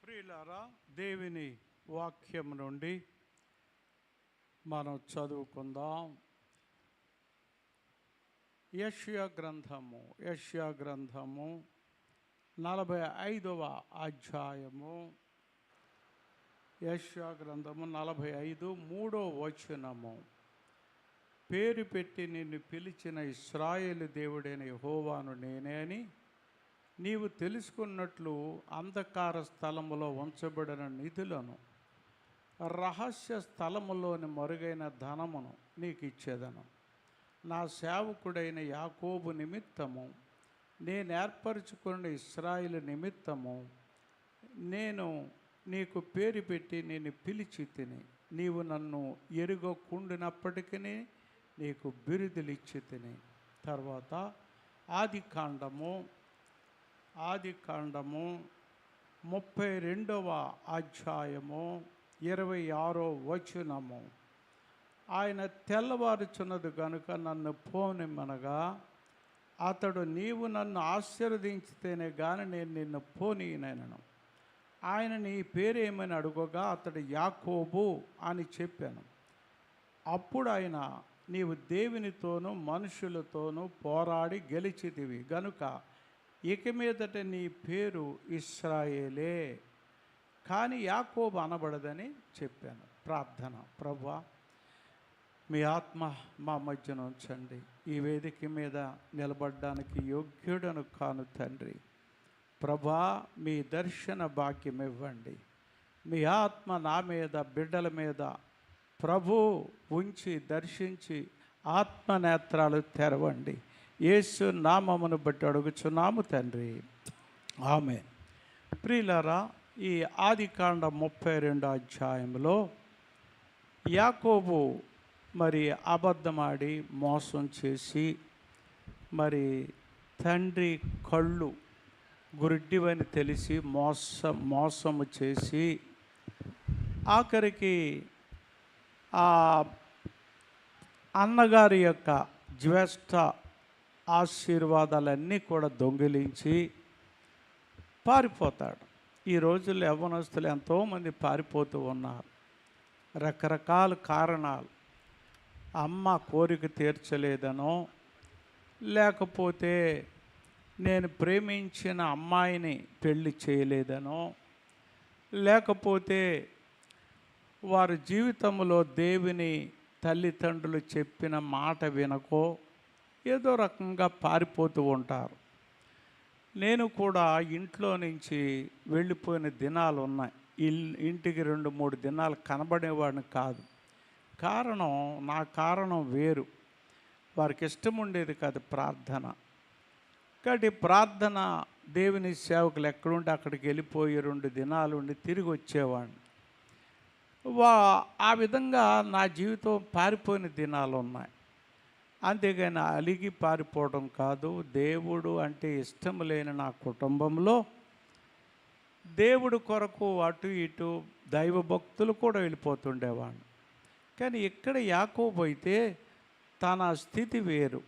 ప్రియులారా, దేవుని వాక్యం నుండి మనం చదువుకుందాం. యెషయా గ్రంథము 45వ అధ్యాయము. యెషయా గ్రంథము 45 3వ వచనము. పేరు పెట్టి నిన్ను పిలిచిన ఇశ్రాయేలు దేవుడైన యెహోవాను నేనే అని నీవు తెలుసుకున్నట్లు అంధకార స్థలములో ఉంచబడిన నిధులను, రహస్య స్థలములోని మరుగైన ధనమును నీకు ఇచ్చేదను. నా సేవకుడైన యాకోబు నిమిత్తము, నేను ఏర్పరచుకున్న ఇశ్రాయేలు నిమిత్తము నేను నీకు పేరు పెట్టి నేను పిలిచి తిని, నీవు నన్ను ఎరుగకుండినప్పటికీ నీకు బిరుదులు ఇచ్చి తిని. తర్వాత ఆది కాండము 32వ అధ్యాయము 26వ వచనము. ఆయన తెల్లవారుచున్నది గనుక నన్ను పోనిమ్మనగా, అతడు నీవు నన్ను ఆశీర్వదించితేనే గాని నేను నిన్ను పోనీయనను. ఆయన నీ పేరేమని అడుగగా అతడు యాకోబు అని చెప్పాను. అప్పుడు ఆయన, నీవు దేవునితోనూ మనుషులతోనూ పోరాడి గెలిచితివి గనుక ఇక మీదట నీ పేరు ఇశ్రాయేలే, కానీ యాకోబు అనబడదని చెప్పాను. ప్రార్థన. ప్రభువా, మీ ఆత్మ మా మధ్యన ఉంచండి. ఈ వేదిక మీద నిలబడడానికి యోగ్యుడను కాను తండ్రి. ప్రభువా, మీ దర్శన భాగ్యం ఇవ్వండి. మీ ఆత్మ నా మీద, బిడ్డల మీద ప్రభు ఉంచి దర్శించి ఆత్మనేత్రాలు తెరవండి. యేసు నామమును బట్టి అడుగుచున్నాము తండ్రి, ఆమేన్. ప్రియులారా, ఈ ఆది కాండ 32వ అధ్యాయంలో యాకోబు మరి అబద్ధమాడి మోసం చేసి, మరి తండ్రి కళ్ళు గుడ్డివని తెలిసి మోసము చేసి, ఆఖరికి ఆ అన్నగారి యొక్క జ్యేష్ఠ ఆశీర్వాదాలన్నీ కూడా దొంగిలించి పారిపోతాడు. ఈ రోజుల్లో యవ్వనస్తులు ఎంతోమంది పారిపోతూ ఉన్నారు. రకరకాల కారణాలు. అమ్మ కోరిక తీర్చలేదనో, లేకపోతే నేను ప్రేమించిన అమ్మాయిని పెళ్లి చేయలేదనో, లేకపోతే వారి జీవితంలో దేవుని తల్లిదండ్రులు చెప్పిన మాట వినకో ఏదో రకంగా పారిపోతూ ఉంటారు. నేను కూడా ఇంట్లో నుంచి వెళ్ళిపోయిన దినాలు ఉన్నాయి. ఇంటికి 2-3 దినాలు కనబడేవాడిని కాదు. నా కారణం వేరు. వారికి ఇష్టం ఉండేది కాదు ప్రార్థన. కాబట్టి ప్రార్థన దేవుని సేవకులు ఎక్కడుంటే అక్కడికి వెళ్ళిపోయి 2 దినాలు ఉండి తిరిగి వచ్చేవాడిని. ఆ విధంగా నా జీవితం పారిపోయిన దినాలు ఉన్నాయి. అంతేగాని అలిగి పారిపోవడం కాదు. దేవుడు అంటే ఇష్టం లేని నా కుటుంబంలో దేవుడు కొరకు అటు ఇటు దైవ భక్తులు కూడా వెళ్ళిపోతుండేవాడు. కానీ ఇక్కడ యాకోబు అయితే తన స్థితి వేరు.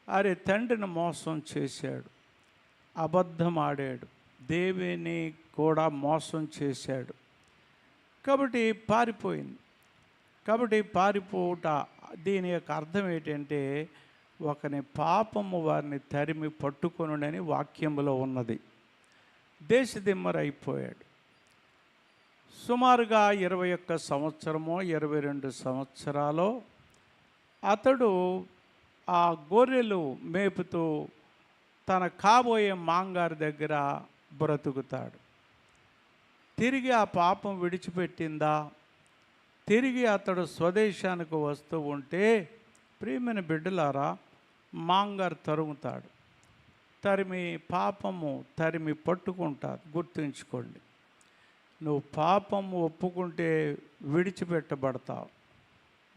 అరే, తండ్రిని మోసం చేశాడు, అబద్ధం ఆడాడు, దేవుని కూడా మోసం చేశాడు. కాబట్టి పారిపోయింది. కాబట్టి పారిపోవుట దీని యొక్క అర్థం ఏంటంటే, ఒకని పాపము వారిని తరిమి పట్టుకొనుడని వాక్యములో ఉన్నది. దేశదిమ్మరైపోయాడు. సుమారుగా 21 సంవత్సరమో 22 సంవత్సరాలు అతడు ఆ గొర్రెలు మేపుతూ తన కాబోయే మాంగారి దగ్గర బ్రతుకుతాడు. తిరిగి ఆ పాపం విడిచిపెట్టిందా? తిరిగి అతడు స్వదేశానికి వస్తూ ఉంటే, ప్రియమైన బిడ్డలారా, మాంగారు తరుముతాడు. పాపము తరిమి పట్టుకుంటారు. గుర్తుంచుకోండి, నువ్వు పాపము ఒప్పుకుంటే విడిచిపెట్టబడతావు.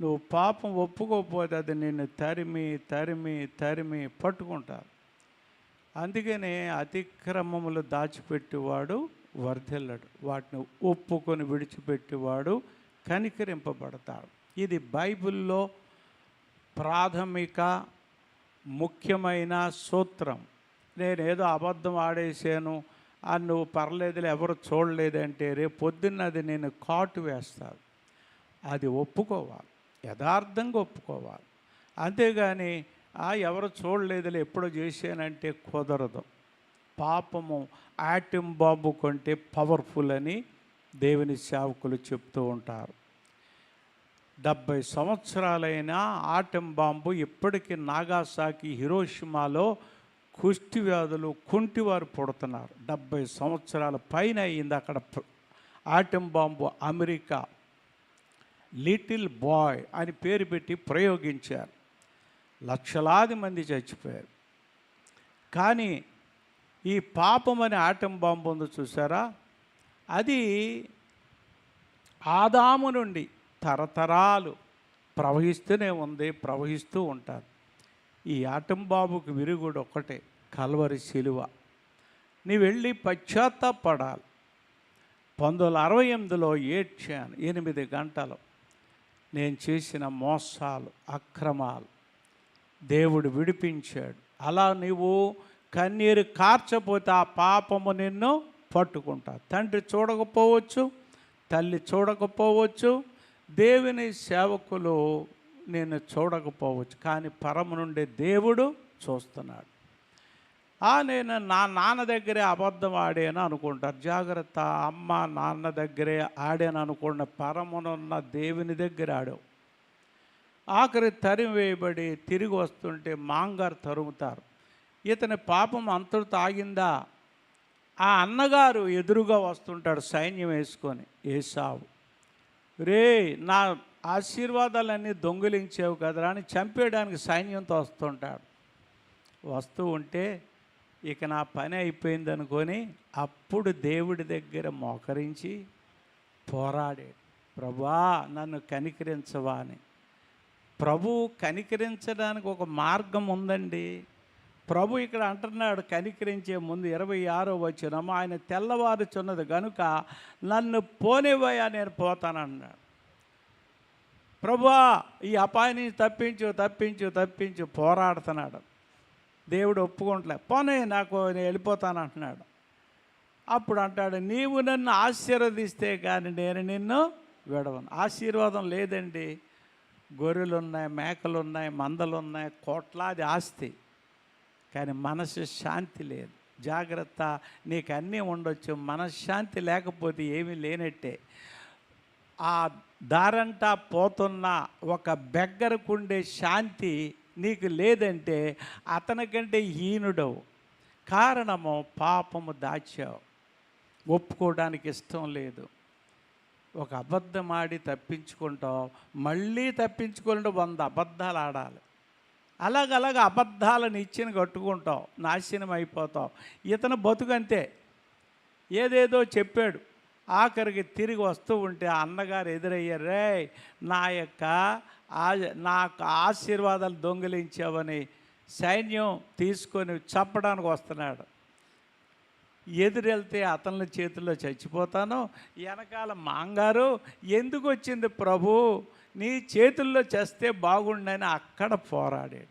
నువ్వు పాపం ఒప్పుకోకపోతే అది నిన్ను తరిమి తరిమి తరిమి పట్టుకుంటారు. అందుకనే అతిక్రమములు దాచిపెట్టేవాడు వర్ధిల్లడు, వాటిని ఒప్పుకొని విడిచిపెట్టేవాడు కనికరింపబడతాడు. ఇది బైబిల్లో ప్రాథమిక ముఖ్యమైన సూత్రం. నేనేదో అబద్ధం ఆడేసాను, నువ్వు పర్లేదులే ఎవరు చూడలేదంటే రేపు పొద్దున్న అది నేను కాటు వేస్తాను. అది ఒప్పుకోవాలి, యథార్థంగా ఒప్పుకోవాలి. అంతేగాని ఎవరు చూడలేదులే ఎప్పుడో చేశానంటే కుదరదు. పాపము ఆటం బాంబు కంటే పవర్ఫుల్ అని దేవుని సేవకులు చెప్తూ ఉంటారు. 70 సంవత్సరాలైనా ఆటం బాంబు ఇప్పటికీ నాగాసాకి, హిరోషిమాలో కుష్టి వ్యాధులు, కుంటివారు పుడుతున్నారు. 70 సంవత్సరాల పైన అయింది అక్కడ atom bomb. America little boy అని పేరు పెట్టి ప్రయోగించారు. లక్షలాది మంది చచ్చిపోయారు. కానీ ఈ పాపం అనే ఆటం బాంబు ఉంది చూసారా, అది ఆదాము నుండి తరతరాలు ప్రవహిస్తూనే ఉంది, ప్రవహిస్తూ ఉంటారు. ఈ ఆటం బాంబుకి విరుగుడు ఒక్కటే, కల్వరి శిలువ. నీ వెళ్ళి పశ్చాత్తాపడాలి. 1968లో ఏడ్చాను 8 గంటలు. నేను చేసిన మోసాలు, అక్రమాలు దేవుడు విడిపించాడు. అలా నీవు కన్నీరు కార్చపోతే ఆ పాపము నిన్ను పట్టుకుంటా. తండ్రి చూడకపోవచ్చు, తల్లి చూడకపోవచ్చు, దేవుని సేవకులు నిన్ను చూడకపోవచ్చు, కానీ పరము నుండి దేవుడు చూస్తున్నాడు. నేను నా నాన్న దగ్గరే అబద్ధం ఆడాను అనుకుంటారు. జాగ్రత్త, అమ్మ నాన్న దగ్గరే ఆడాను అనుకున్న పరమునున్న దేవుని దగ్గర ఆడావు. ఆఖరి తరిమి వేయబడి తిరిగి వస్తుంటే మాంగారు తరుముతారు. ఇతని పాపం అంతటితో ఆగిందా? ఆ అన్నగారు ఎదురుగా వస్తుంటాడు సైన్యం వేసుకొని. ఏసావు, రే నా ఆశీర్వాదాలన్నీ దొంగిలించావు కదరా అని చంపేయడానికి సైన్యంతో వస్తుంటాడు. వస్తూ ఉంటే ఇక నా పని అయిపోయింది అనుకొని అప్పుడు దేవుడి దగ్గర మోకరించి పోరాడాడు. ప్రభువా నన్ను కనికరించవా అని. ప్రభు కనికరించడానికి ఒక మార్గం ఉందండి. ప్రభు ఇక్కడ అంటున్నాడు కనికరించే ముందు 26వ వచనం, ఆయన తెల్లవారుచున్నది గనుక నన్ను పోనివ్వయా నేను పోతానన్నాడు. ప్రభువా ఈ అపాయం నుంచి తప్పించు తప్పించు తప్పించు పోరాడుతున్నాడు. దేవుడు ఒప్పుకోవట్లే, పోనీ నాకు నేను వెళ్ళిపోతాను అంటున్నాడు. అప్పుడు అంటాడు, నీవు నన్ను ఆశీర్వదిస్తే కానీ నేను నిన్ను విడవను. ఆశీర్వాదం లేదండి. గొర్రెలు ఉన్నాయి, మేకలు ఉన్నాయి, మందలు ఉన్నాయి, కోట్లాది ఆస్తి, కానీ మనసు శాంతి లేదు. జాగ్రత్త, నీకు అన్నీ ఉండొచ్చు, మనశ్శాంతి లేకపోతే ఏమీ లేనట్టే. ఆ దారంటా పోతున్న ఒక బెగ్గరకుండే శాంతి నీకు లేదంటే అతనికంటే హీనుడవు. కారణము పాపము దాచావు, ఒప్పుకోవడానికి ఇష్టం లేదు. ఒక అబద్ధం ఆడి తప్పించుకుంటావు, మళ్ళీ తప్పించుకుంటూ 100 అబద్ధాలు ఆడాలి. అలాగ అబద్ధాలను ఇచ్చిన కట్టుకుంటావు, నాశనం అయిపోతావు. ఇతను బతుకంతే, ఏదేదో చెప్పాడు. ఆఖరికి తిరిగి వస్తూ ఉంటే ఆ అన్నగారు ఎదురయ్యారు. రే నాకు ఆశీర్వాదాలు దొంగిలించావని సైన్యం తీసుకొని చంపడానికి వస్తున్నాడు. ఎదురెళ్తే అతని చేతుల్లో చచ్చిపోతాను. వెనకాల మాంగారు ఎందుకు వచ్చింది ప్రభు, నీ చేతుల్లో చేస్తే బాగుండని అక్కడ పోరాడాడు.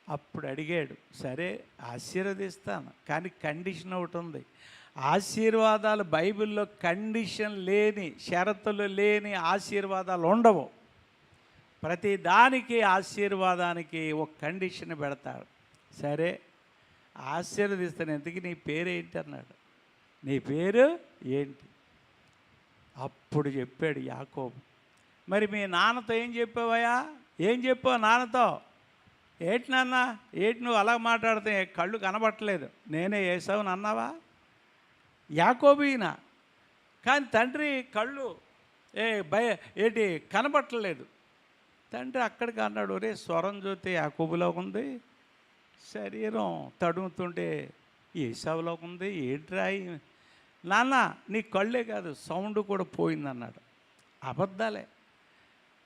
అప్పుడు అడిగాడు, సరే ఆశీర్వదిస్తాను, కానీ కండిషన్ ఒకటి ఉంది. ఆశీర్వాదాలు బైబిల్లో కండిషన్ లేని, షరతులు లేని ఆశీర్వాదాలు ఉండవు. ప్రతి దానికి ఆశీర్వాదానికి ఒక కండిషన్ పెడతాడు. సరే ఆశీర్వదిస్తాను, ఎందుకు నీ పేరేంటి అన్నాడు. నీ పేరు ఏంటి? అప్పుడు చెప్పాడు యాకోబు. మరి మీ నాన్నతో ఏం చెప్పావయ్యా? ఏం చెప్పావు నాన్నతో? ఏంటి నాన్న, ఏంటి నువ్వు అలా మాట్లాడితే కళ్ళు కనబట్టలేదు, నేనే ఏసావుని అన్నావా? యాకోబు ఈయన, కానీ తండ్రి కళ్ళు ఏంటి కనబట్టలేదు. తండ్రి అక్కడికి అన్నాడు, రే స్వరం చూస్తే యాకోబులో ఉంది, శరీరం తడుముతుంటే ఏసావులో ఉంది, ఏంట్రా నాన్న నీ కళ్ళే కాదు సౌండ్ కూడా పోయిందన్నాడు. అబద్ధాలే.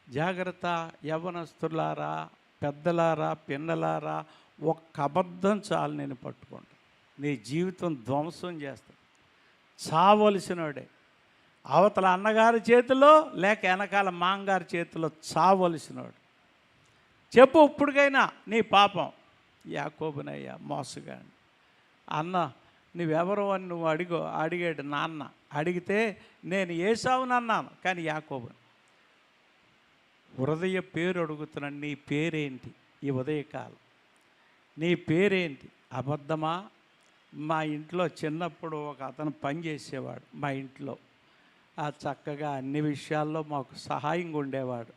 జాగ్రత్త యవ్వనస్తులారా, పెద్దలారా, పిన్నలారా, ఒక్క అబద్ధం చాలు నేను పట్టుకోండి, నీ జీవితం ధ్వంసం చేస్తాను. చావలసినోడే, అవతల అన్నగారి చేతిలో లేక వెనకాల మాంగారి చేతిలో చావలసినోడు. చెప్పు ఇప్పటికైనా నీ పాపం. యాకోబునయ్యా మోసగాడు, అన్న నువ్వెవరు అని నువ్వు అడిగాడు నాన్న. అడిగితే నేను ఏసావునన్నాను, కానీ యాకోబు. హృదయ పేరు అడుగుతున్నాను, నీ పేరేంటి? ఈ ఉదయకాలం నీ పేరేంటి? అబద్ధమా? మా ఇంట్లో చిన్నప్పుడు ఒక అతను పని చేసేవాడు మా ఇంట్లో. ఆ చక్కగా అన్ని విషయాల్లో మాకు సహాయంగా ఉండేవాడు.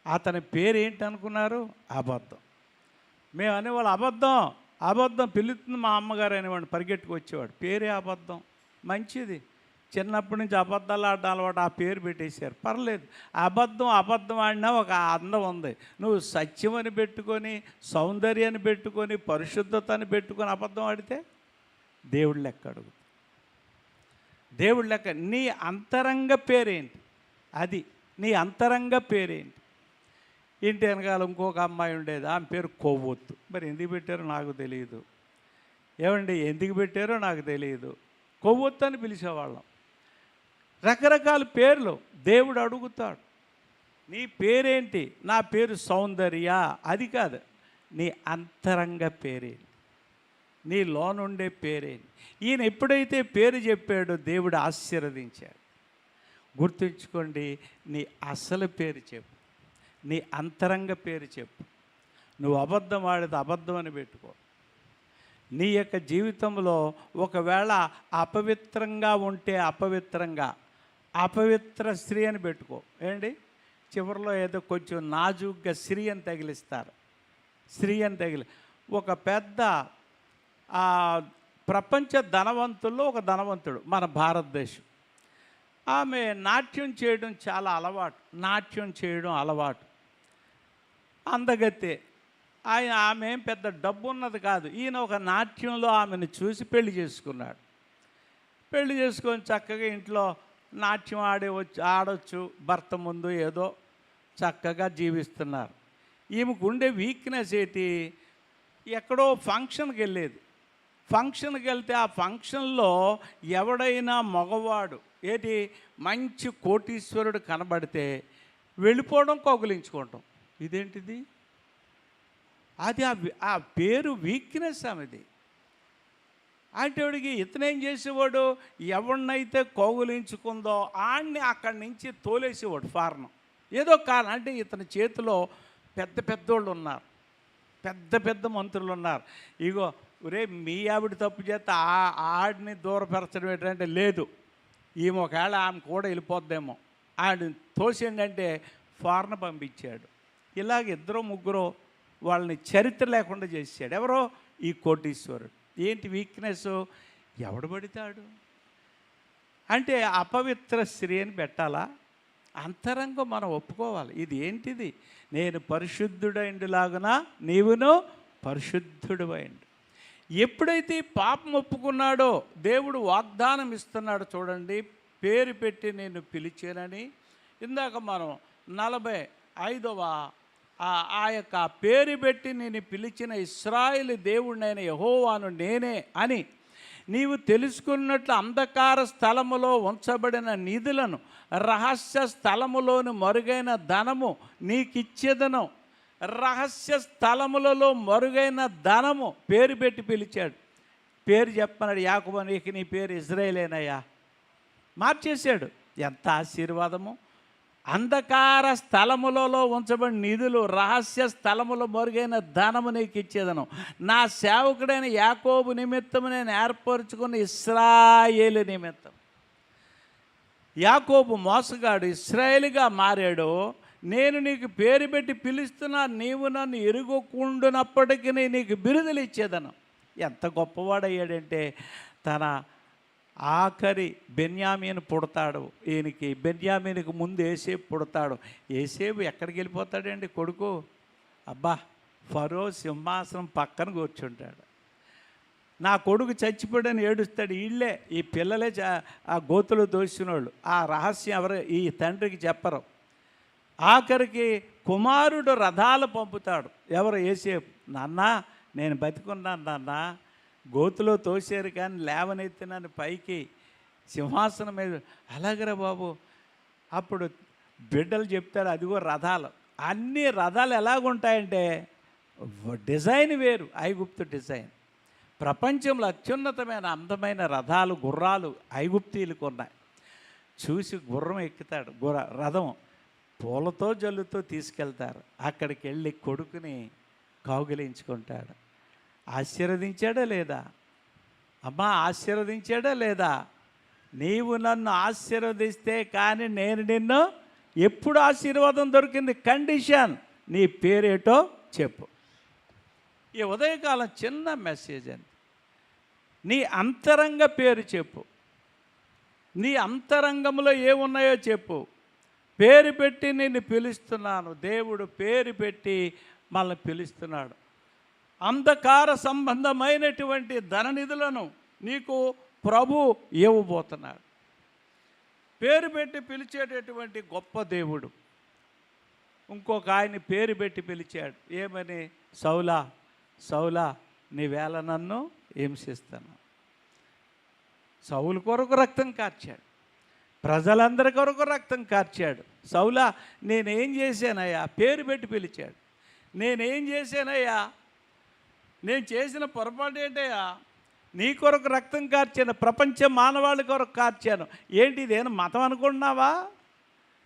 అతని పేరేంటి అనుకున్నారు? అబద్ధం. మేము అనేవాళ్ళు అబద్ధం అబద్ధం పిలుస్తుంది మా అమ్మగారు అనేవాడు, పరిగెట్టుకు వచ్చేవాడు. పేరే అబద్ధం. మంచిది, చిన్నప్పటి నుంచి అబద్ధాలు ఆడడం అలవాటు, ఆ పేరు పెట్టేశారు. పర్లేదు, అబద్ధం ఆడినా ఒక అందం ఉంది. నువ్వు సత్యం అని పెట్టుకొని, సౌందర్యాన్ని పెట్టుకొని, పరిశుద్ధతని పెట్టుకొని అబద్ధం ఆడితే దేవుడు లెక్క అడుగు. దేవుడు లెక్క. నీ అంతరంగ పేరేంటి? అది నీ అంతరంగ పేరేంటి? ఇంటి వెనకాల ఇంకొక అమ్మాయి ఉండేది, ఆమె పేరు కొవ్వొత్తు. మరి ఎందుకు పెట్టారో నాకు తెలియదు. ఏమండి, ఎందుకు పెట్టారో నాకు తెలియదు. కొవ్వొత్తు అని పిలిచేవాళ్ళం. రకరకాల పేర్లు. దేవుడు అడుగుతాడు, నీ పేరేంటి? నా పేరు సౌందర్య. అది కాదు, నీ అంతరంగ పేరేంటి? నీ లోనుండే పేరేంటి? ఈయన ఎప్పుడైతే పేరు చెప్పాడో దేవుడు ఆశీర్వదించాడు. గుర్తుంచుకోండి, నీ అసలు పేరు చెప్పు, నీ అంతరంగ పేరు చెప్పు. నువ్వు అబద్ధం ఆడితే అబద్ధం అని పెట్టుకో. నీ యొక్క జీవితంలో ఒకవేళ అపవిత్రంగా ఉంటే అపవిత్ర స్త్రీ అని పెట్టుకో. ఏంటి, చివరిలో ఏదో కొంచెం నాజుగ్గా స్త్రీ అని తగిలిస్తారు. స్త్రీ అని ఒక పెద్ద ప్రపంచ ధనవంతుల్లో ఒక ధనవంతుడు మన భారతదేశం. ఆమె నాట్యం చేయడం చాలా అలవాటు. అందగత్తే. ఆమె పెద్ద డబ్బు ఉన్నది కాదు. ఈయన ఒక నాట్యంలో ఆమెను చూసి పెళ్లి చేసుకున్నాడు. పెళ్లి చేసుకొని చక్కగా ఇంట్లో నాట్యం ఆడొచ్చు భర్త ముందు, ఏదో చక్కగా జీవిస్తున్నారు. ఈమెకు ఉండే వీక్నెస్ ఏంటి? ఎక్కడో ఫంక్షన్కి వెళ్ళేది. ఫంక్షన్కి వెళ్తే ఆ ఫంక్షన్లో ఎవడైనా మగవాడు ఏంటి మంచి కోటీశ్వరుడు కనబడితే వెళ్ళిపోవడం, కౌగులించుకోవటం. ఇదేంటిది? అది ఆ పేరు వీక్నెస్ ఆమెది. అంటే ఇతనేం చేసేవాడు, ఎవరినైతే కౌగులించుకుందో ఆడిని అక్కడి నుంచి తోలేసేవాడు ఫారెన్. ఏదో కారణం అంటే ఇతని చేతిలో పెద్దోళ్ళు ఉన్నారు, పెద్ద మంత్రులు ఉన్నారు. ఇగో ఒరే, మీ ఆవిడ తప్పు చేస్తే ఆడిని దూరపరచడం ఏంటంటే, లేదు ఈమె ఒకవేళ ఆమె కూడా వెళ్ళిపోద్దేమో, ఆడిని తోసేయండి అంటే ఫారెన్ పంపించాడు. ఇలాగ ఇద్దరు ముగ్గురు వాళ్ళని చరిత్ర లేకుండా చేసాడు. ఎవరో ఈ కోటీశ్వరుడు. ఏంటి వీక్నెస్? ఎవడు పడతాడు అంటే అపవిత్ర స్త్రీ అని పెట్టాలా? అంతరంగం మనం ఒప్పుకోవాలి. ఇది ఏంటిది? నేను పరిశుద్ధుడైండులాగున నీవును పరిశుద్ధుడైండు. ఎప్పుడైతే పాపం ఒప్పుకున్నాడో దేవుడు వాగ్దానం ఇస్తున్నాడు. చూడండి, పేరు పెట్టి నేను పిలిచానని. ఇందాక మనం 45వ ఆ యొక్క పేరు పెట్టి నేను పిలిచిన ఇశ్రాయేలు దేవుడినైన యెహోవాను నేనే అని నీవు తెలుసుకున్నట్లు అంధకార స్థలములో ఉంచబడిన నిధులను, రహస్య స్థలములోని మరుగైన ధనము నీకిచ్చేదను. రహస్య స్థలములలో మరుగైన ధనము పేరు పెట్టి పిలిచాడు. పేరు చెప్పన్నాడు, యాకోబు నీకు నీ పేరు ఇజ్రాయేలేనయ్యా. మార్చేశాడు. ఎంత ఆశీర్వాదము! అంధకార స్థలములలో ఉంచబడిన నిధులు, రహస్య స్థలములో మరుగైన ధనము నీకు ఇచ్చేదను. నా సేవకుడైన యాకోబు నిమిత్తము నేను ఏర్పరచుకున్న ఇశ్రాయేలు నిమిత్తం. యాకోబు మోసగాడు ఇశ్రాయేలుగా మారాడు. నేను నీకు పేరు పెట్టి పిలుస్తున్నా, నీవు నన్ను ఎరుగకుండునప్పటికీ నీకు బిరుదులు ఇచ్చేదను. ఎంత గొప్పవాడయ్యాడంటే, తన ఆఖరి బెన్యామీను పుడతాడు. ఈయనకి బెన్యామీనికి ముందు ఏసేపు పుడతాడు. ఏసేపు ఎక్కడికి వెళ్ళిపోతాడండి కొడుకు? అబ్బా, ఫరో సింహాసనం పక్కన కూర్చుంటాడు. నా కొడుకు చచ్చిపోయాడని ఏడుస్తాడు. వీళ్ళే, ఈ పిల్లలే ఆ గోతులు దోసినోళ్ళు. ఆ రహస్యం ఎవరు ఈ తండ్రికి చెప్పరు. ఆఖరికి కుమారుడు రథాలు పంపుతాడు. ఎవరు? ఏసేపు. నాన్న, నేను బతికున్నాను నాన్న, గోతులో తోసారు కానీ లేవనెత్తినాను పైకి సింహాసనం మీద. అలాగరా బాబు. అప్పుడు బిడ్డలు చెప్తారు, అదిగో రథాలు. అన్ని రథాలు ఎలాగుంటాయంటే డిజైన్ వేరు, ఐగుప్తు డిజైన్. ప్రపంచంలో అత్యున్నతమైన అందమైన రథాలు గుర్రాలు ఐగుప్తీయులకు ఉన్నాయి. చూసి గుర్రం ఎక్కుతాడు, రథం పూలతో జల్లుతో తీసుకెళ్తారు. అక్కడికి వెళ్ళి కొడుకుని కౌగిలించుకుంటాడు. ఆశీర్వదించాడా లేదా? అమ్మా ఆశీర్వదించాడా లేదా? నీవు నన్ను ఆశీర్వదిస్తే కానీ నేను నిన్ను ఎప్పుడు ఆశీర్వాదం దొరికింది? కండిషన్, నీ పేరేటో చెప్పు. ఈ ఉదయకాలం చిన్న మెసేజ్ అండి. నీ అంతరంగ పేరు చెప్పు. నీ అంతరంగంలో ఏమున్నాయో చెప్పు. పేరు పెట్టి నిన్ను పిలుస్తున్నాను. దేవుడు పేరు పెట్టి మనల్ని పిలుస్తున్నాడు. అంధకార సంబంధమైనటువంటి ధననిధులను నీకు ప్రభు ఇవ్వబోతున్నాడు. పేరు పెట్టి పిలిచేటటువంటి గొప్ప దేవుడు. ఇంకొక ఆయన పేరు పెట్టి పిలిచాడు. ఏమని? సౌలా సౌలా నీవేళ నన్ను హింసిస్తాను. సౌలు కొరకు రక్తం కార్చాడు, ప్రజలందరి కొరకు రక్తం కార్చాడు. సౌలా నేనేం చేశానయ్యా? పేరు పెట్టి పిలిచాడు. నేనేం చేశానయ్యా? నేను చేసిన పొరపాటు ఏంటయ్యా? నీ కొరకు రక్తం కార్చాను, ప్రపంచ మానవాళి కొరకు కార్చాను. ఏంటి ఇదేనా మతం అనుకుంటున్నావా?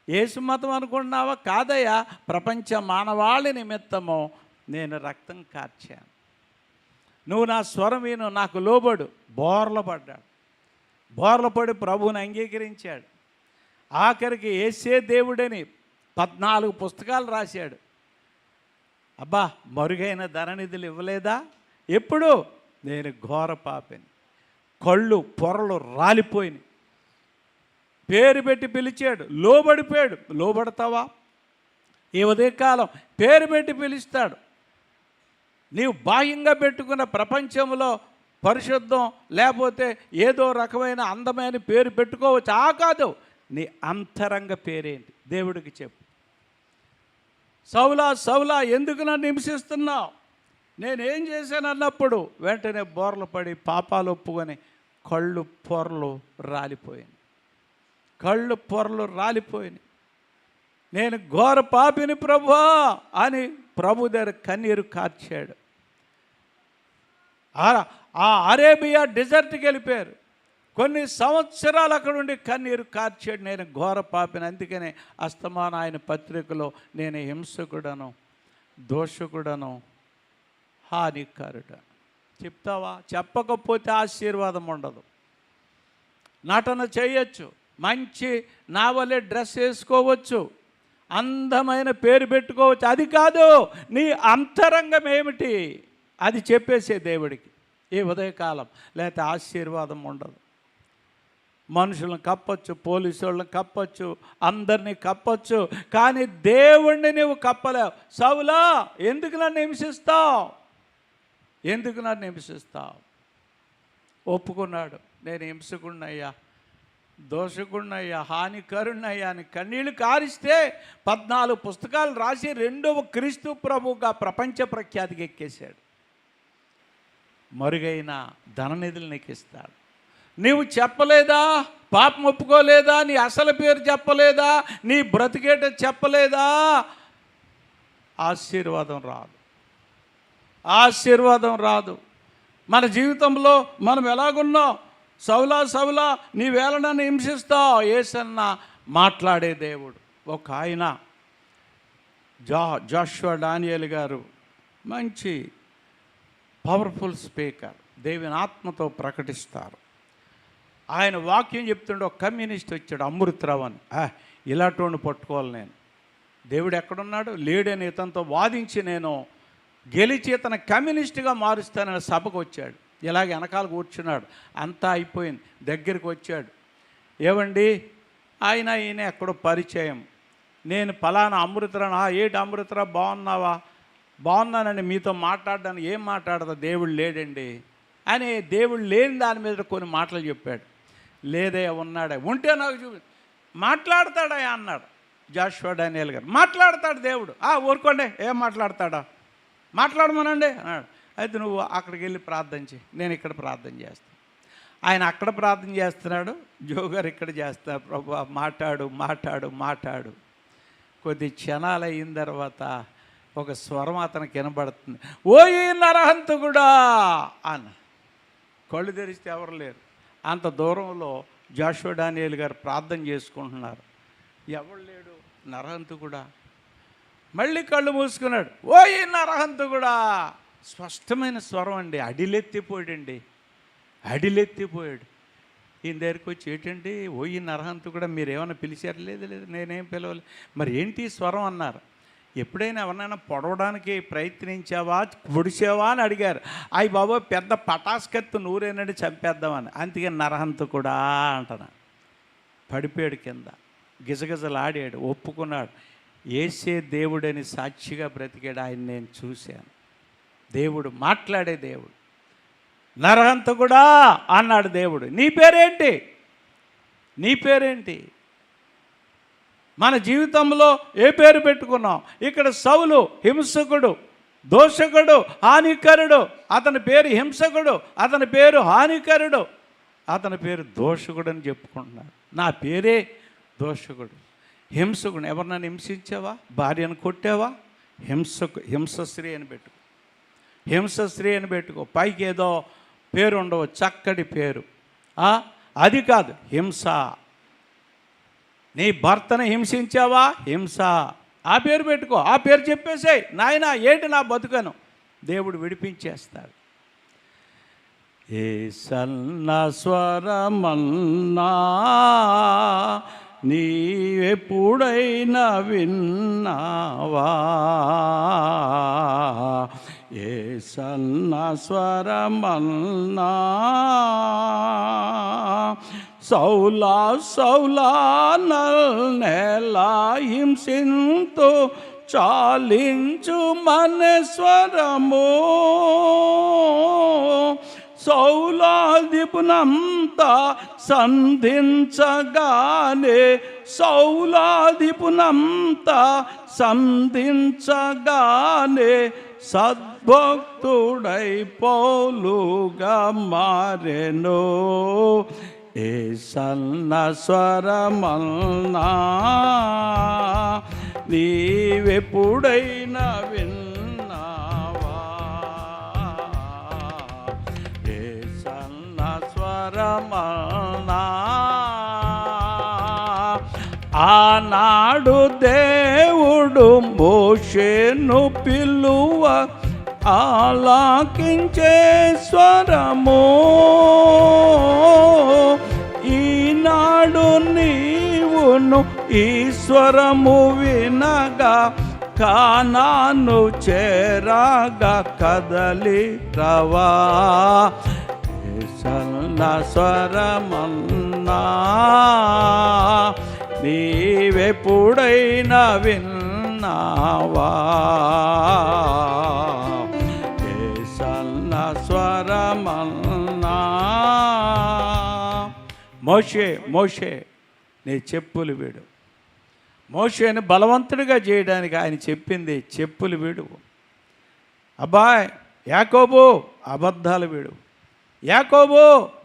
యేసు మతం అనుకుంటున్నావా? కాదయ్యా, ప్రపంచ మానవాళి నిమిత్తము నేను రక్తం కార్చాను. నువ్వు నా స్వరం విను, నాకు లోబడు. బోర్ల పడ్డాడు. బోర్ల పడి ప్రభువుని అంగీకరించాడు. ఆఖరికి యేసే దేవుడని 14 పుస్తకాలు రాశాడు. అబ్బా, మరుగైన ధననిధులు ఇవ్వలేదా? ఎప్పుడు? నేను ఘోర పాపిని. కళ్ళు పొరలు రాలిపోయినాయి. పేరు పెట్టి పిలిచాడు, లోబడిపోయాడు. లోబడతావా? ఈ ఉదయకాలం పేరు పెట్టి పిలుస్తాడు. నీవు బాహ్యంగా పెట్టుకున్న ప్రపంచంలో పరిశుద్ధం లేకపోతే ఏదో రకమైన అందమైన పేరు పెట్టుకోవచ్చు. కాదు, నీ అంతరంగ పేరేంటి దేవుడికి చెప్పు. సౌలా సౌలా ఎందుకు నన్ను హింసిస్తున్నావు? నేనేం చేశాను అన్నప్పుడు వెంటనే బోర్లు పడి పాపాలు ఒప్పుకొని కళ్ళు పొరలు రాలిపోయింది. కళ్ళు పొరలు రాలిపోయినాయి. నేను ఘోర పాపిని ప్రభువా అని ప్రభు దగ్గర కన్నీరు కార్చాడు. ఆ అరేబియా డెజర్ట్కి వెళ్ళిపోయారు. కొన్ని సంవత్సరాలు అక్కడ ఉండి కన్నీరు కార్చాడు. నేను ఘోర పాపిని. అందుకనే అస్తమాన ఆయన పత్రికలో నేను హింసకుడను, దోషకుడను, హానికారుడు చెప్తావా? చెప్పకపోతే ఆశీర్వాదం ఉండదు. నటన చేయొచ్చు, మంచి నా వల్లే డ్రెస్ వేసుకోవచ్చు, అందమైన పేరు పెట్టుకోవచ్చు. అది కాదు, నీ అంతరంగం ఏమిటి అది చెప్పేసే దేవుడికి ఈ ఉదయకాలం. లేకపోతే ఆశీర్వాదం ఉండదు. మనుషులను కప్పచ్చు, పోలీసు వాళ్ళని కప్పచ్చు, అందరినీ కప్పచ్చు, కానీ దేవుణ్ణి నువ్వు కప్పలేవు. సౌలా ఎందుకు నన్ను హింసిస్తావు? ఎందుకు నన్ను హింసిస్తావు? ఒప్పుకున్నాడు. నేను హింసకుడినయ్యా, దోషకుడినయ్యా, హానికరుణ్ణయ్యా అని కన్నీళ్ళు కారిస్తే 14 పుస్తకాలు రాసి 2వ క్రీస్తు ప్రభువుగా ప్రపంచ ప్రఖ్యాతికి ఎక్కేశాడు. మరుగైన ధననిధులు నీకు ఇస్తాడు. నీవు చెప్పలేదా? పాపం ఒప్పుకోలేదా? నీ అసలు పేరు చెప్పలేదా? నీ బ్రతికేట చెప్పలేదా? ఆశీర్వాదం రాదు. ఆశీర్వాదం రాదు. మన జీవితంలో మనం ఎలాగున్నాం? సౌలా సౌలా నీవేళ నన్ను హింసిస్తావు. యేసన్న మాట్లాడే దేవుడు. ఒక ఆయన జాషువా డానియేల్ గారు మంచి పవర్ఫుల్ స్పీకర్, దేవుని ఆత్మతో ప్రకటిస్తారు. ఆయన వాక్యం చెప్తుండే ఒక కమ్యూనిస్ట్ వచ్చాడు, అమృతరావు అని. ఇలాంటి పట్టుకోవాలి నేను. దేవుడు ఎక్కడున్నాడు? లేడని ఇతనితో వాదించి నేను గెలిచి ఇతను కమ్యూనిస్ట్గా మారుస్తానని సభకు వచ్చాడు. ఇలాగ వెనకాల కూర్చున్నాడు. అంతా అయిపోయింది. దగ్గరికి వచ్చాడు. ఏవండి, ఈయన ఎక్కడో పరిచయం. నేను ఫలానా అమృతరావు. ఏంటి అమృతరావు, బాగున్నావా? బాగున్నానండి, మీతో మాట్లాడడానికి. ఏం మాట్లాడదా? దేవుడు లేడండి అని దేవుడు లేని దాని మీద కొన్ని మాటలు చెప్పాడు. లేదే ఉన్నాడే, ఉంటే నాకు చూపి. మాట్లాడతాడా అన్నాడు జాషువా డానియేల్ గారు. మాట్లాడతాడు దేవుడు. ఊరుకోండి, ఏం మాట్లాడతాడా? మాట్లాడమనండి అన్నాడు. అయితే నువ్వు అక్కడికి వెళ్ళి ప్రార్థన చేయి, నేను ఇక్కడ ప్రార్థన చేస్తాను. ఆయన అక్కడ ప్రార్థన చేస్తున్నాడు, జోగారు ఇక్కడ చేస్తారు. ప్రభు మాట్లాడు మాట్లాడు మాట్లాడు. కొద్ది క్షణాలు అయిన తర్వాత ఒక స్వరం అతనికి వినబడుతుంది. ఓ ఈ నరహంతకుడా అన్న. కళ్ళు తెరిస్తే ఎవరు లేరు. అంత దూరంలో జాషువా డానియేల్ గారు ప్రార్థన చేసుకుంటున్నారు. ఎవడు లేడు. నరహంతకుడా మళ్ళీ కళ్ళు మూసుకున్నాడు. ఓ ఈ నరహంతకుడా, స్పష్టమైన స్వరం అండి. అడిలెత్తిపోయాడు. ఈయన దగ్గరికి వచ్చి, ఏంటండి ఓ ఈ నరహంతకుడా, మీరేమైనా పిలిచారు? లేదు లేదు నేనేం పిలవలేదు. మరి ఏంటి స్వరం అన్నారు. ఎప్పుడైనా ఎవరినైనా పొడవడానికి ప్రయత్నించావా, పొడిచావా అని అడిగారు. అయ్యి బాబా పెద్ద పటాస్కత్తు నూరేనండి చంపేద్దామని. అందుకే నరహంతకుడా అంటున్నా. పడిపోయాడు కింద, గిజగిజలాడాడు, ఒప్పుకున్నాడు. యేసే దేవుడని సాక్షిగా బ్రతికాడు. ఆయన నేను చూశాను. దేవుడు మాట్లాడే దేవుడు. నరహంతకుడా అన్నాడు దేవుడు. నీ పేరేంటి? మన జీవితంలో ఏ పేరు పెట్టుకున్నాం? ఇక్కడ సౌలు హింసకుడు, దోషకుడు, హానికరుడు. అతని పేరు హింసకుడు, అతని పేరు హానికరుడు, అతని పేరు దోషకుడు అని చెప్పుకుంటున్నాడు. నా పేరే దోషకుడు, హింసకుడు. ఎవరినైనా హింసించావా? భార్యను కొట్టావా? హింసశ్రీ అని పెట్టుకో. పైకి ఏదో పేరు ఉండవు, చక్కటి పేరు. అది కాదు హింస. నీ భర్తను హింసించావా? హింస. ఆ పేరు పెట్టుకో. ఆ పేరు చెప్పేసేయ్. నాయనా ఏంటి నా బతుకను, దేవుడు విడిపించేస్తాడు. ఏ సన్న స్వరమన్నా నీవెప్పుడైనా విన్నావా? ఏ సన్న స్వరమన్నా సౌలా నల్నెలా హింసింతు చాలించు మన స్వరము. సౌలాదిపునంతా సంధించగానే సద్భక్తుడై పౌలుగా మారెను. ఏ సన్న స్వరమన్నా నీవెప్పుడైనా విన్నావా? ఏ సన్న స్వరమన్నా ఆనాడు దేవుడు మోషేను పిలువ ఆలకించే స్వరము. ఈనాడు నీవును ఈ స్వరము వినగా కానాను చేరాగా కదలి రవా. సన్న స్వరమన్నా నీవెప్పుడైనా విన్నావా? ఏ సన్న స్వరమన్నా. మోషే నీ చెప్పులు విడు. మోషేని బలవంతుడిగా చేయడానికి ఆయన చెప్పింది చెప్పులు విడువు. అబ్బాయ్ యాకోబు అబద్ధాలు విడువు. యాకోబు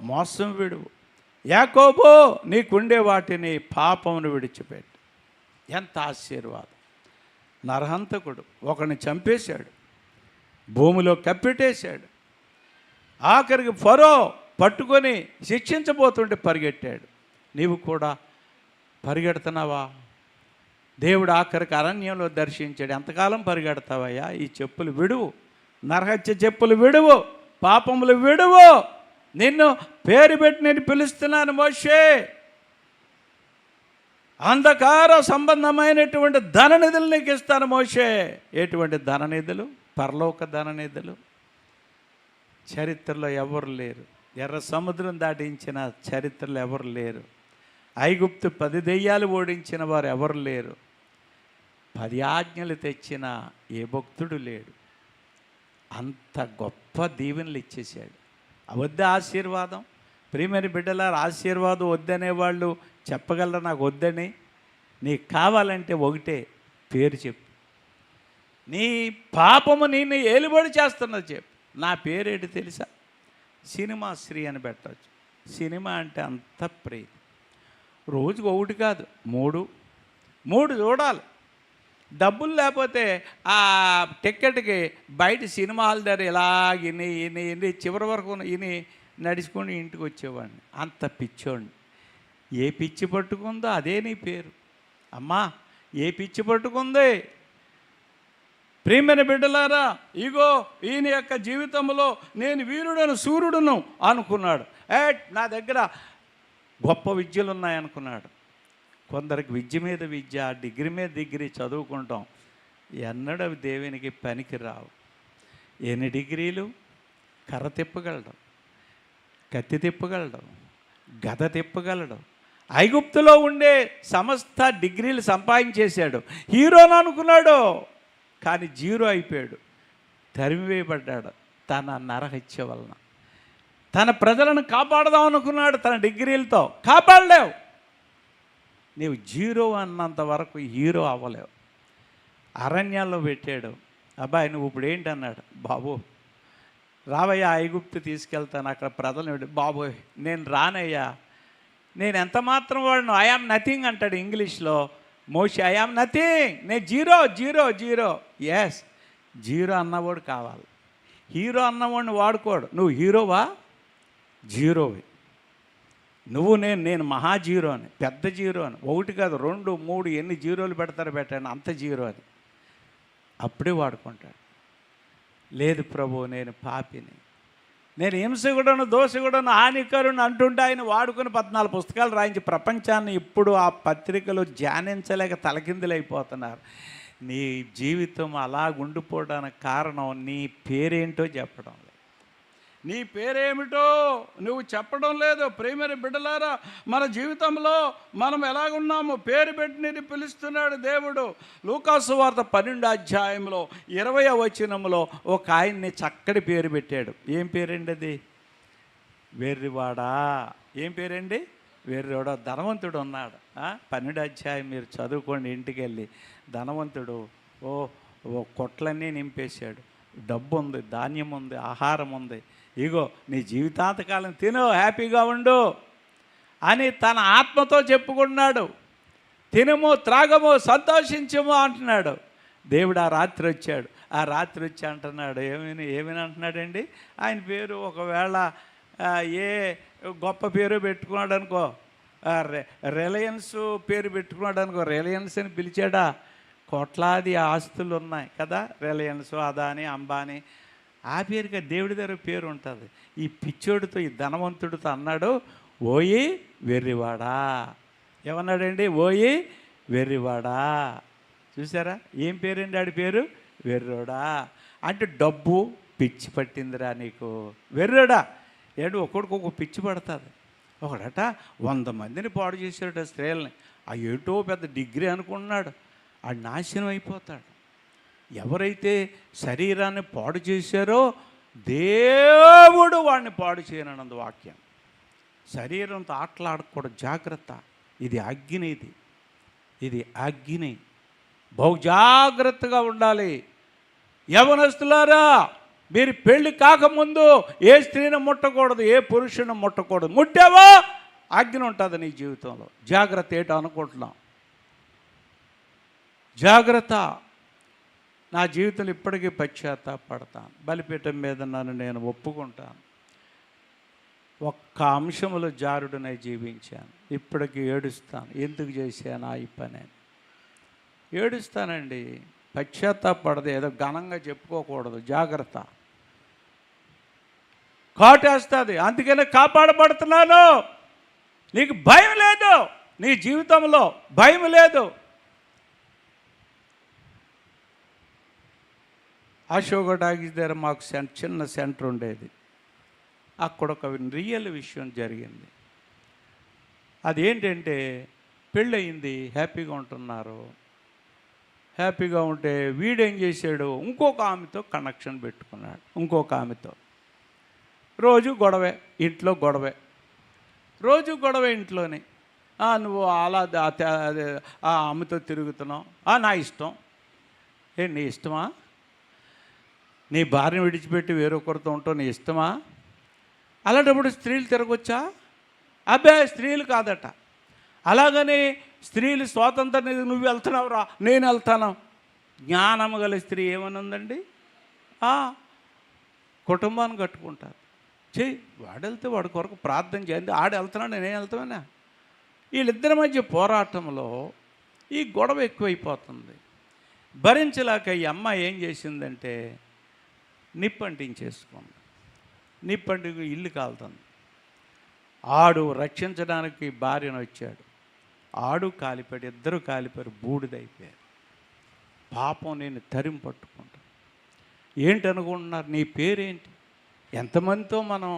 మోసం విడువు. యాకోబు నీకుండే వాటిని పాపమును విడిచిపెట్టు. ఎంత ఆశీర్వాదం. నరహంతకుడు ఒకరిని చంపేశాడు, భూమిలో కప్పెట్టేశాడు. ఆఖరికి ఫరో పట్టుకొని శిక్షించబోతుంటే పరిగెట్టాడు. నీవు కూడా పరిగెడుతున్నావా? దేవుడు ఆఖరికి అరణ్యంలో దర్శించాడు. ఎంతకాలం పరిగెడతావయ్యా? ఈ చెప్పులు విడువు, నరహత్య చెప్పులు విడువు, పాపములు విడువు. నిన్ను పేరు పెట్టి నేను పిలుస్తున్నాను మోషే. అంధకార సంబంధమైనటువంటి ధననిధులు నీకు ఇస్తాను మోషే. ఎటువంటి ధననిధులు? పరలోక ధననిధులు. చరిత్రలో ఎవరు లేరు. ఎర్ర సముద్రం దాటించిన చరిత్రలో ఎవరు లేరు. ఐగుప్తు 10 దెయ్యాలు ఓడించిన వారు ఎవరు లేరు. 10 ఆజ్ఞలు తెచ్చిన ఏ భక్తుడు లేడు. అంత గొప్ప దీవెనలు ఇచ్చేసాడు. వద్ద ఆశీర్వాదం. ప్రియమైన బిడ్డలారా, ఆశీర్వాదం వద్దనేవాళ్ళు చెప్పగలరా నాకు వద్దని? నీకు కావాలంటే ఒకటే పేరు చెప్పు. నీ పాపము నిన్ను ఏలుబడి చేస్తున్నది చెప్పు. నా పేరేంటి తెలుసా? సినిమా శ్రీ అని పెట్టవచ్చు. సినిమా అంటే అంత ప్రీతి. రోజుకు ఒకటి కాదు, 3 చూడాలి. డబ్బులు లేకపోతే ఆ టిక్కెట్కి బయట సినిమా హాల్ దగ్గర ఇలాగ ఇని చివరి వరకు ఇని నడుచుకొని ఇంటికి వచ్చేవాడిని. అంత పిచ్చోడిని. ఏ పిచ్చి పట్టుకుందో అదే నీ పేరు. అమ్మా, ఏ పిచ్చి పట్టుకుంది? ప్రియమైన బిడ్డలారా, ఇగో ఈయన యొక్క జీవితంలో నేను వీరుడను సూర్యుడును అనుకున్నాడు. నా దగ్గర గొప్ప విద్యలు ఉన్నాయనుకున్నాడు. కొందరికి విద్య మీద విద్య, డిగ్రీ మీద డిగ్రీ చదువుకుంటాం. ఎన్నడూ అవి దేవునికి పనికి రావు. ఎన్ని డిగ్రీలు? కర్ర తిప్పగలడు, కత్తి తిప్పగలడు, గద తిప్పగలడు. ఐగుప్తులో ఉండే సమస్త డిగ్రీలు సంపాదించేశాడు. హీరోను అనుకున్నాడు, కానీ జీరో అయిపోయాడు. తరిమివేయబడ్డాడు తన నరహత్య వలన. తన ప్రజలను కాపాడదాం అనుకున్నాడు తన డిగ్రీలతో. కాపాడలేవు. నీవు జీరో అన్నంత వరకు హీరో అవ్వలేవు. అరణ్యాల్లో పెట్టాడు. అబ్బాయి నువ్వు ఇప్పుడు ఏంటన్నాడు. బాబు రావయ్యా, ఐగుప్తు తీసుకెళ్తాను, అక్కడ ప్రజలు. బాబోయ్ నేను రానయ్యా, నేను ఎంత మాత్రం వాడును, ఐ యామ్ నథింగ్ అంటాడు ఇంగ్లీష్లో. మోషే ఐ యామ్ నథింగ్, నేను zero zero zero. Yes, zero అన్నవాడు కావాలి. హీరో అన్నవాడిని వాడుకోడు. నువ్వు హీరోవా? జీరోవి. నువ్వు నేను మహా జీరో అని, పెద్ద జీరో అని. 1 కాదు 2 3 ఎన్ని జీరోలు పెడతారో పెట్టండి, అంత జీరో అది. అప్పుడే వాడుకుంటాడు. లేదు ప్రభు, నేను పాపిని, నేను హింసకుడను, దోషకుడను, హానికరుని అంటుంటే ఆయన వాడుకుని 14 పుస్తకాలు రాయించి ప్రపంచాన్ని ఇప్పుడు ఆ పత్రికలు ధ్యానించలేక తలకిందులైపోతున్నారు. నీ జీవితం అలా ఉండిపోవడానికి కారణం నీ పేరేంటో చెప్పడం లేదు. నీ పేరేమిటో నువ్వు చెప్పడం లేదు. ప్రియమైన బిడ్డలారా, మన జీవితంలో మనం ఎలాగున్నాము పేరు పెట్టి పిలుస్తున్నాడు దేవుడు. లూకాసు వార్త 12వ అధ్యాయంలో 20వ వచనంలో ఒక ఆయన్ని చక్కటి పేరు పెట్టాడు. ఏం పేరండి అది? వెర్రివాడా. ఏం పేరండి? వెర్రివాడా. ధనవంతుడు ఉన్నాడు. 12వ అధ్యాయం మీరు చదువుకోండి ఇంటికి వెళ్ళి. ధనవంతుడు ఓ కొట్లన్నీ నింపేశాడు. డబ్బు ఉంది, ధాన్యం ఉంది, ఆహారం ఉంది. ఇగో నీ జీవితాంతకాలం తిను, హ్యాపీగా ఉండు అని తన ఆత్మతో చెప్పుకున్నాడు. తినము, త్రాగము, సంతోషించము అంటున్నాడు. దేవుడు ఆ రాత్రి వచ్చాడు. ఆ రాత్రి వచ్చి అంటున్నాడు, ఏమని అంటున్నాడండి? ఆయన పేరు ఒకవేళ ఏ గొప్ప పేరు పెట్టుకున్నాడు అనుకో, రిలయన్స్ పేరు పెట్టుకున్నాడు అనుకో, రిలయన్స్ అని పిలిచాడా? కోట్లాది ఆస్తులు ఉన్నాయి కదా, రిలయన్స్, అదాని, అంబానీ. ఆ పేరుగా దేవుడి దగ్గర పేరు ఉంటుంది. ఈ పిచ్చోడితో, ఈ ధనవంతుడితో అన్నాడు, ఓయి వెర్రివాడా. ఏమన్నాడండి? ఓయి వెర్రివాడా. చూసారా ఏం పేరండి ఆడి పేరు? వెర్రోడా. అంటే డబ్బు పిచ్చి పట్టిందిరా నీకు, వెర్రోడా. ఏంటి ఒక్కొక్క పిచ్చి పడుతుంది. ఒకడట 100 మందిని పాడు చేశాడట స్త్రీలని. ఆ ఏటో పెద్ద డిగ్రీ అనుకున్నాడు. ఆ నాశనం అయిపోతాడు. ఎవరైతే శరీరాన్ని పాడు చేశారో దేవుడు వాడిని పాడు చేయనన్నది వాక్యం. శరీరంతో ఆటలాడకూడదు, జాగ్రత్త. ఇది అగ్ని, ఇది అగ్ని. బహు జాగ్రత్తగా ఉండాలి. యవనస్తులారా, మీరు పెళ్లి కాకముందు ఏ స్త్రీని ముట్టకూడదు, ఏ పురుషుని ముట్టకూడదు. ముట్టావో అగ్ని ఉంటుంది నీ జీవితంలో. జాగ్రత్త. ఏంటో అనుకుంటున్నాం, జాగ్రత్త. నా జీవితంలో ఇప్పటికీ పశ్చాత్తాపడతాను. బలిపీఠం మీద నన్ను నేను ఒప్పుకుంటాను. ఒక్క అంశంలో జారుడునై జీవించాను. ఇప్పటికీ ఏడుస్తాను. ఎందుకు చేశాను ఆ పని? ఏడుస్తానండి. పశ్చాత్తాపడదు. ఏదో ఘనంగా చెప్పుకోకూడదు. జాగ్రత్త. కాటేస్తుంది. అందుకనే కాపాడబడుతున్నాను. నీకు భయం లేదు, నీ జీవితంలో భయం లేదు. అశోక టాకీస్ దగ్గర మాకు చిన్న సెంటర్ ఉండేది. అక్కడ ఒక రియల్ విషయం జరిగింది. అదేంటంటే పెళ్ళయింది, హ్యాపీగా ఉంటున్నారు. హ్యాపీగా ఉంటే వీడేం చేశాడు, ఇంకొక ఆమెతో కనెక్షన్ పెట్టుకున్నాడు. ఇంకొక ఆమెతో రోజు గొడవే, ఇంట్లో గొడవే, రోజు గొడవ ఇంట్లోనే. నువ్వు అలా ఆ ఆమెతో తిరుగుతున్నావు, నా ఇష్టం. నీ ఇష్టమా? నీ భార్యను విడిచిపెట్టి వేరొకరితో ఉంటావు, నీ ఇష్టమా? అలాంటప్పుడు స్త్రీలు తిరగొచ్చా? అబ్బాయి స్త్రీలు కాదట. అలాగని స్త్రీలు స్వాతంత్రం, నువ్వు వెళ్తున్నావురా నేను వెళ్తాను. జ్ఞానము గల స్త్రీ ఏమని ఉందండి? కుటుంబాన్ని కట్టుకుంటారు. చెయ్యి, వాడు వెళ్తే వాడి కొరకు ప్రార్థన చేయండి, ఆడు వెళ్తున్నాడు నేను వెళ్తామన్నా. వీళ్ళిద్దరి మధ్య పోరాటంలో ఈ గొడవ ఎక్కువైపోతుంది. భరించలేక ఈ అమ్మాయి ఏం చేసిందంటే నిప్పంటించేసుకుంది. నిప్పంటి ఇల్లు కాలుతుంది. ఆడు రక్షించడానికి భార్యను వచ్చాడు, ఆడు కాలిపోయాడు, ఇద్దరు కాలిపోయారు, బూడిదైపోయారు. పాపం నేను తరిమి పట్టుకుంటాను. ఏంటనుకుంటున్నారు? నీ పేరేంటి? ఎంతమందితో మనం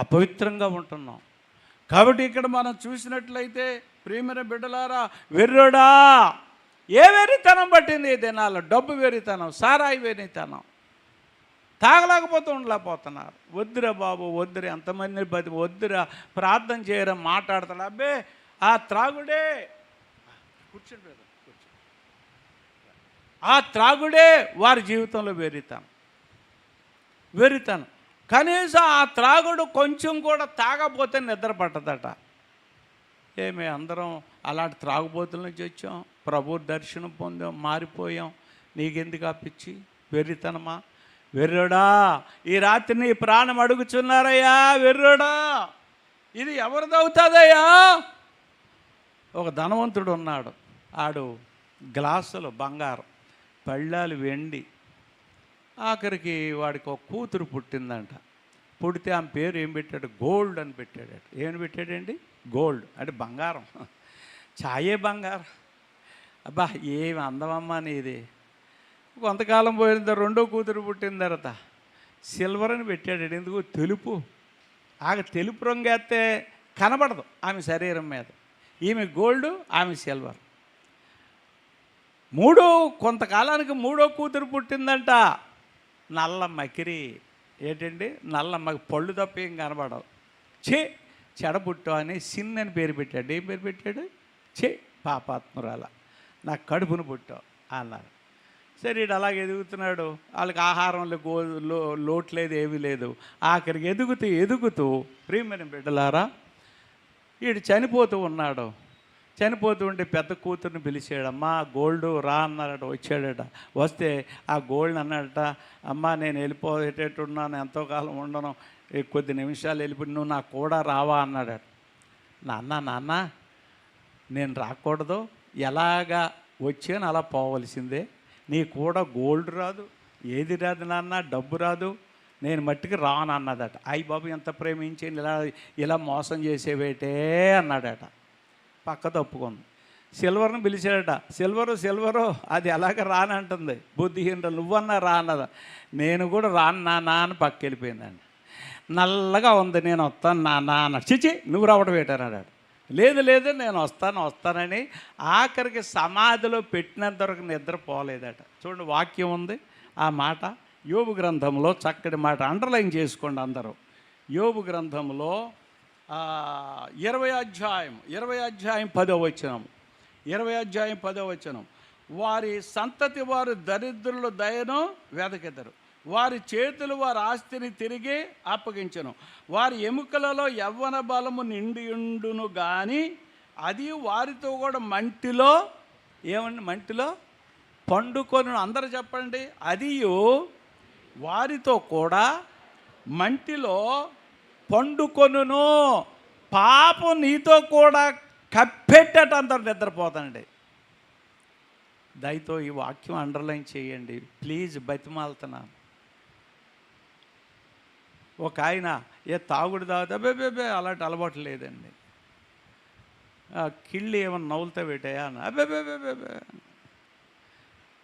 అపవిత్రంగా ఉంటున్నాం. కాబట్టి ఇక్కడ మనం చూసినట్లయితే ప్రియమైన బిడ్డలారా, వెర్రోడా, ఏ వెర్రితనం పట్టింది ఈ దినాల్లో? డబ్బు వెర్రితనం, సారాయి వెర్రితనం, తాగలేకపోతే ఉండలేకపోతున్నారు. వద్దురా బాబు, వద్దురా, ఎంతమంది వద్దురా, ప్రార్థన చేయరా, మాట్లాడతాడు. అబ్బే ఆ త్రాగుడే, కూర్చోండి, ఆ త్రాగుడే వారి జీవితంలో వెర్రితనం. కనీసం ఆ త్రాగుడు కొంచెం కూడా తాగపోతే నిద్ర పట్టదట. ఏమి అందరం అలాంటి త్రాగుబోతుల నుంచి వచ్చాం, ప్రభు దర్శనం పొందాం, మారిపోయాం. నీకెందుకు పిచ్చి వెర్రితనమా? వెర్రోడా, ఈ రాత్రి నీ ప్రాణం అడుగుచున్నారయ్యా, వెర్రోడా, ఇది ఎవరిదవుతుందయ్యా? ఒక ధనవంతుడు ఉన్నాడు, ఆడు గ్లాసులు బంగారం, పళ్ళాలు వెండి. ఆఖరికి వాడికి ఒక కూతురు పుట్టిందంట. పుడితే ఆమె పేరు ఏం పెట్టాడు? గోల్డ్ అని పెట్టాడట. ఏమని పెట్టాడండి? గోల్డ్ అంటే బంగారం, ఛాయే బంగారం. అబ్బా ఏమి అందమమ్మా నీది. కొంతకాలం పోయిన తర్వాత రెండో కూతురు పుట్టిన తర్వాత సిల్వర్ అని పెట్టాడు. ఎందుకు? తెలుపు. తెలుపు రంగు వేస్తే కనబడదు ఆమె శరీరం మీద. ఈమె గోల్డ్, ఆమె సిల్వర్. కొంతకాలానికి మూడో కూతురు పుట్టిందంట. నల్ల మకిరి. ఏంటండి? నల్ల పళ్ళు తప్ప ఏం కనబడవు. చెడపుట్టు అని సిన్ అని పేరు పెట్టాడు. ఏం పేరు పెట్టాడు? పాపాత్మురాల, నాకు కడుపును పుట్టావు అన్నారు. సరే ఇడు అలాగే ఎదుగుతున్నాడు. వాళ్ళకి ఆహారంలో లోటు లేదు, ఏమీ లేదు. ఆఖరికి ఎదుగుతూ ప్రియమైన బిడ్డలారా, వీడు చనిపోతూ ఉన్నాడు. చనిపోతూ ఉంటే పెద్ద కూతుర్ని పిలిచాడమ్మా, గోల్డ్ రా అన్నాడట. వచ్చాడట. వస్తే ఆ గోల్డ్ అన్నాడట, అమ్మా నేను వెళ్ళిపోయేటట్టున్నాను, ఎంతో కాలం ఉండను, కొద్ది నిమిషాలు వెళ్ళిపోయి నువ్వు నాకు కూడా రావా అన్నాడట. నాన్న నేను రాకూడదు, ఎలాగా వచ్చాను అలా పోవలసిందే. నీ కూడా గోల్డ్ రాదు, ఏది రాదు నాన్న, డబ్బు రాదు, నేను మట్టికి రాను అన్నదట. అయ్యి బాబు ఎంత ప్రేమించాను, ఇలా మోసం చేసేవేటే అన్నాడట. పక్క తప్పుకుంది. సిల్వర్ని పిలిచాడట. సిల్వరు అది ఎలాగ రానంటుంది. బుద్ధిహీనరు నువ్వన్నా రా అన్నదా. నేను కూడా రాను నాన్న అని పక్క వెళ్ళిపోయిందండి. నల్లగా ఉంది, నేను వస్తాను నాన్న అన్న. చిచి నువ్వు రావడం పెట్టారన్నాడు. లేదు నేను వస్తానని ఆఖరికి సమాధిలో పెట్టినంత వరకు నిద్రపోలేదట. చూడండి, వాక్యం ఉంది ఆ మాట యోబు గ్రంథంలో, చక్కటి మాట, అండర్లైన్ చేసుకోండి అందరూ. యోబు గ్రంథంలో 20 అధ్యాయం 10వ వచనం, 20 అధ్యాయం 10వ వచనం. వారి సంతతి వారు దరిద్రుల దయను వెదకెదరు, వారి చేతులు వారి ఆస్తిని తిరిగి అప్పగించను, వారి ఎముకలలో యవ్వన బలము నిండియుండును కానీ అది వారితో కూడా మంటిలో మంటిలో పండుకొని. అందరూ చెప్పండి, అది వారితో కూడా మంటిలో పండుకొనును. పాపం నీతో కూడా కప్పెట్టట అందరు నిద్రపోతాండి. దయతో ఈ వాక్యం అండర్లైన్ చేయండి ప్లీజ్, బతిమాలుతున్నాను. ఒక ఆయన తాగుడు తాగుతా అలాంటి అలవాటు లేదండి. కిళ్ళు ఏమన్నా నవ్వులతో పెట్టాయా అని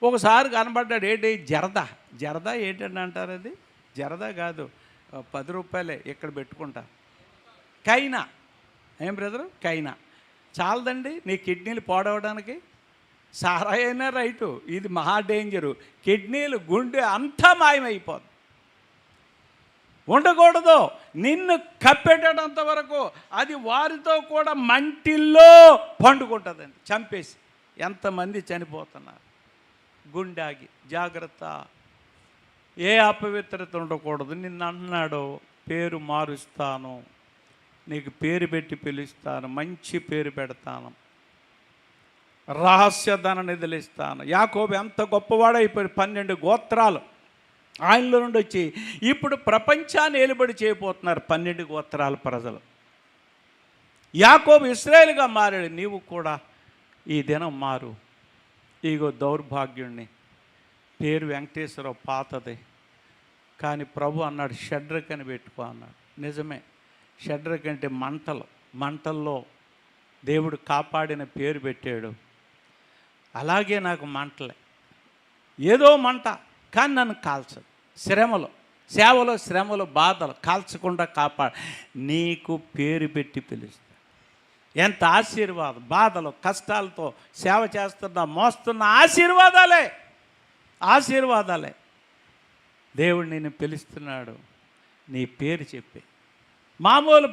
ఒకసారి కనబడ్డాడు. ఏంటి? జరదా ఏంటండి అంటారు? అది జరదా కాదు, 10 రూపాయలే ఇక్కడ పెట్టుకుంటా. కైనా. ఏం బ్రదరు? కైనా చాలదండి నీ కిడ్నీలు పాడవడానికి. సారాయి అయినా రైటు, ఇది మహా డేంజరు. కిడ్నీలు, గుండె అంతా మాయమైపోదు. ఉండకూడదు. నిన్ను కప్పెట్టేటంత వరకు అది వారితో కూడా మంటిల్లో పండుకుంటుందండి, చంపేసి. ఎంతమంది చనిపోతున్నారు. గుండాగి జాగ్రత్త. ఏ అపవిత్రత ఉండకూడదు. నిన్ను అంటున్నాడు, పేరు మారుస్తాను, నీకు పేరు పెట్టి పిలుస్తాను, మంచి పేరు పెడతాను, రహస్య ధన నిధులు ఇస్తాను. యాకోబు ఎంత గొప్పవాడైపోయాడు. 12 గోత్రాలు ఆయనలో నుండి వచ్చి ఇప్పుడు ప్రపంచాన్ని ఏలుబడి చేయబోతున్నారు 12 గోత్రాల ప్రజలు. యాకోబు ఇశ్రాయేలుగా మారాడు. నీవు కూడా ఈ దినం మారు. ఇగో దౌర్భాగ్యుణ్ణి, పేరు వెంకటేశ్వరరావు పాతది, కానీ ప్రభు అన్నాడు షడ్రక్ అని పెట్టుకో అన్నాడు. నిజమే, షడ్రక్ అంటే మంటల్లో దేవుడు కాపాడిన పేరు పెట్టాడు. అలాగే నాకు మంటలే, ఏదో మంట, కానీ నన్ను కాల్చదు. సేవలో శ్రమలు బాధలు కాల్చకుండా కాపాడు. నీకు పేరు పెట్టి పిలుస్తాడు. ఎంత ఆశీర్వాదం! బాధలు కష్టాలతో సేవ చేస్తున్నా మోస్తున్న ఆశీర్వాదాలే. దేవుడు నిన్ను పిలుస్తున్నాడు. నీ పేరు చెప్పి, మామూలు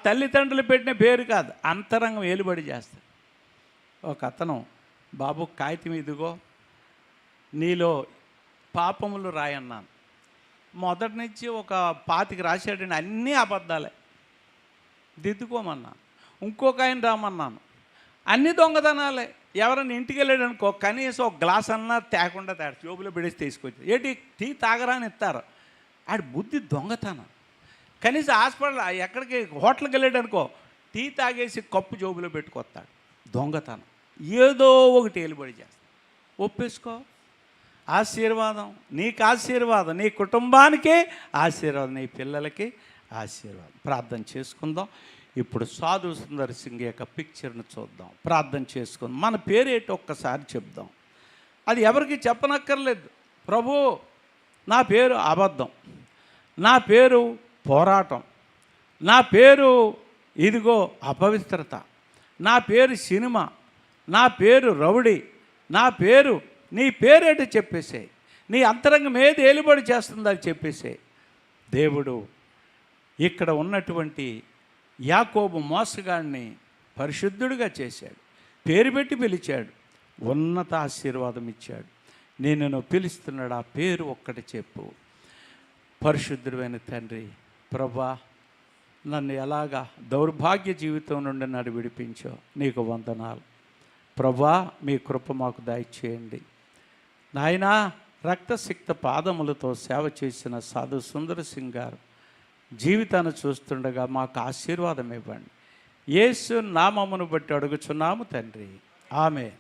తల్లిదండ్రులు పెట్టిన పేరు కాదు, అంతరంగం ఏలుబడి చేస్తాడు. ఒక అతను, బాబు కాగితం ఇదిగో, నీలో పాపములు రాయన్నాను. మొదటి నుంచి ఒక 25 రాశాడండి, అన్నీ అబద్ధాలే. దిద్దుకోమన్నాను. ఇంకొక ఆయన రామన్నాను, అన్నీ దొంగతనాలే. ఎవరైనా ఇంటికి వెళ్ళాడు అనుకో, కనీసం ఒక గ్లాస్ అన్నా తేకుండా జోబులో పెడేసి తీసుకొచ్చి, ఏంటి టీ తాగరా అని ఇస్తారు. ఆడి బుద్ధి దొంగతనం. కనీసం హాస్పిటల్ ఎక్కడికి హోటల్కి వెళ్ళాడు అనుకో, టీ తాగేసి కప్పు జోబులో పెట్టుకొస్తాడు. దొంగతనం. ఏదో ఒకటి ఏలుబడి చేస్తాడు. ఒప్పేసుకో. ఆశీర్వాదం, నీకు ఆశీర్వాదం, నీ కుటుంబానికి ఆశీర్వాదం, నీ పిల్లలకి ఆశీర్వాదం. ప్రార్థన చేసుకుందాం. ఇప్పుడు సాధు సుందర్ సింగ్ యొక్క పిక్చర్ను చూద్దాం. ప్రార్థన చేసుకుందాం. మన పేరేంటి ఒక్కసారి చెప్దాం. అది ఎవరికి చెప్పనక్కర్లేదు. ప్రభు, నా పేరు అబద్ధం, నా పేరు పోరాటం, నా పేరు ఇదిగో అపవిత్రత, నా పేరు సినిమా, నా పేరు రౌడీ, నా పేరు, నీ పేరేంటి చెప్పేసే. నీ అంతరంగం ఏది ఏలుబడి చేస్తుందని చెప్పేసే. దేవుడు ఇక్కడ ఉన్నటువంటి యాకోబు మోసగాడిని పరిశుద్ధుడిగా చేశాడు, పేరు పెట్టి పిలిచాడు, ఉన్నత ఆశీర్వాదం ఇచ్చాడు. నేను పిలుస్తున్నాడు, ఆ పేరు ఒక్కటి చెప్పు. పరిశుద్ధుడైన తండ్రి, ప్రభా, నన్ను ఎలాగా దౌర్భాగ్య జీవితం నుండి నన్ను విడిపించో నీకు వందనాలు. ప్రభా, మీ కృప మాకు దయచేయండి. నాయనా, రక్తసిక్త పాదములతో సేవ చేసిన సాధు సుందర్ సింగ్ గారు జీవితాన్ని చూస్తుండగా మాకు ఆశీర్వాదం ఇవ్వండి. యేసు నామమును బట్టి అడుగుచున్నాము తండ్రి, ఆమేన్.